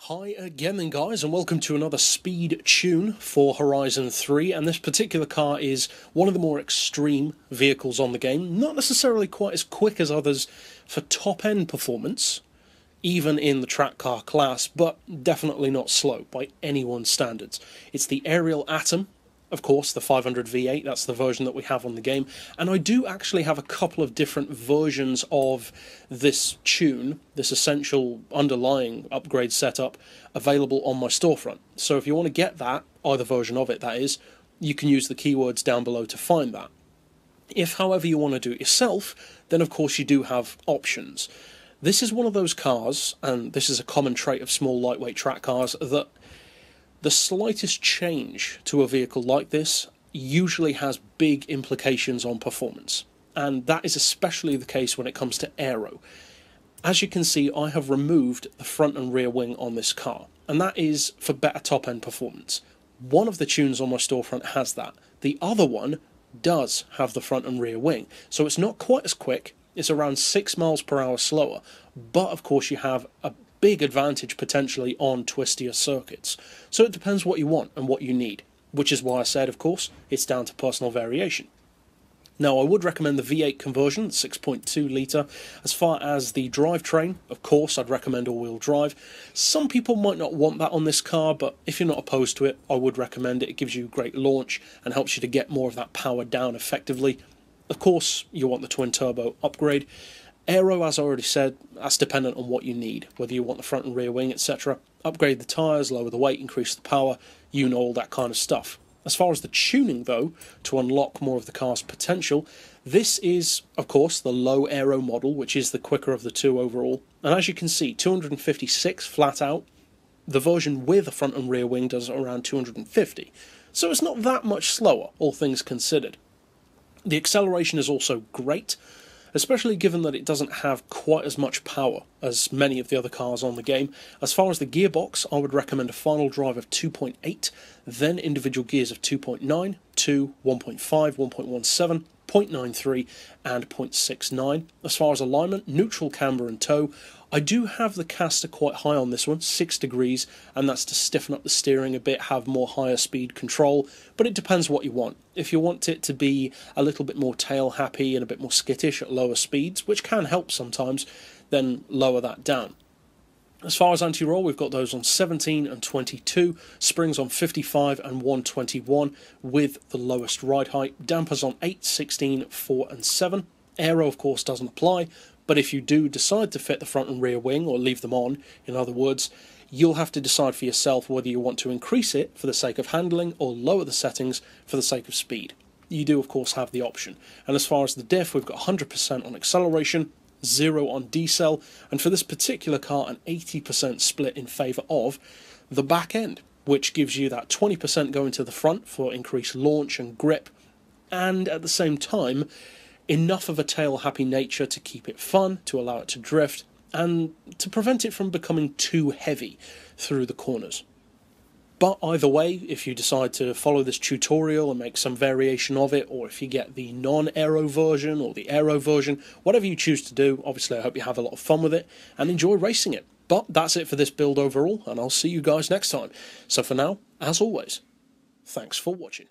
Hi again then guys, and welcome to another speed tune for Horizon 3, and this particular car is one of the more extreme vehicles on the game, not necessarily quite as quick as others for top-end performance, even in the track car class, but definitely not slow by anyone's standards. It's the Ariel Atom, of course, the 500 V8, that's the version that we have on the game, and I do actually have a couple of different versions of this tune, this essential underlying upgrade setup, available on my storefront. So if you want to get that, either version of it that is, you can use the keywords down below to find that. If, however, you want to do it yourself, then of course you do have options. This is one of those cars, and this is a common trait of small lightweight track cars, that the slightest change to a vehicle like this usually has big implications on performance, and that is especially the case when it comes to aero. As you can see, I have removed the front and rear wing on this car, and that is for better top-end performance. One of the tunes on my storefront has that. The other one does have the front and rear wing, so it's not quite as quick, it's around 6 miles per hour slower, but of course you have a big advantage potentially on twistier circuits. So it depends what you want and what you need, which is why I said, of course, it's down to personal variation. Now, I would recommend the V8 conversion, 6.2 litre. As far as the drivetrain, of course, I'd recommend all-wheel drive. Some people might not want that on this car, but if you're not opposed to it, I would recommend it. It gives you great launch and helps you to get more of that power down effectively. Of course, you want the twin-turbo upgrade. Aero, as I already said, that's dependent on what you need, whether you want the front and rear wing, etc. Upgrade the tyres, lower the weight, increase the power, you know, all that kind of stuff. As far as the tuning, though, to unlock more of the car's potential, this is, of course, the low aero model, which is the quicker of the two overall. And as you can see, 256 flat out. The version with a front and rear wing does around 250. So it's not that much slower, all things considered. The acceleration is also great, especially given that it doesn't have quite as much power as many of the other cars on the game. As far as the gearbox, I would recommend a final drive of 2.8, then individual gears of 2.9, 2, 1.5, 1.17, 0.93 and 0.69. As far as alignment, neutral, camber and toe, I do have the caster quite high on this one, 6 degrees, and that's to stiffen up the steering a bit, have more higher speed control, but it depends what you want. If you want it to be a little bit more tail happy and a bit more skittish at lower speeds, which can help sometimes, then lower that down. As far as anti-roll, we've got those on 17 and 22, springs on 55 and 121 with the lowest ride height, dampers on 8, 16, 4 and 7. Aero, of course, doesn't apply, but if you do decide to fit the front and rear wing, or leave them on, in other words, you'll have to decide for yourself whether you want to increase it for the sake of handling or lower the settings for the sake of speed. You do, of course, have the option. And as far as the diff, we've got 100% on acceleration, 0 on decel, and for this particular car, an 80% split in favour of the back end, which gives you that 20% going to the front for increased launch and grip, and at the same time, enough of a tail-happy nature to keep it fun, to allow it to drift, and to prevent it from becoming too heavy through the corners. But either way, if you decide to follow this tutorial and make some variation of it, or if you get the non-aero version or the aero version, whatever you choose to do, obviously I hope you have a lot of fun with it and enjoy racing it. But that's it for this build overall, and I'll see you guys next time. So for now, as always, thanks for watching.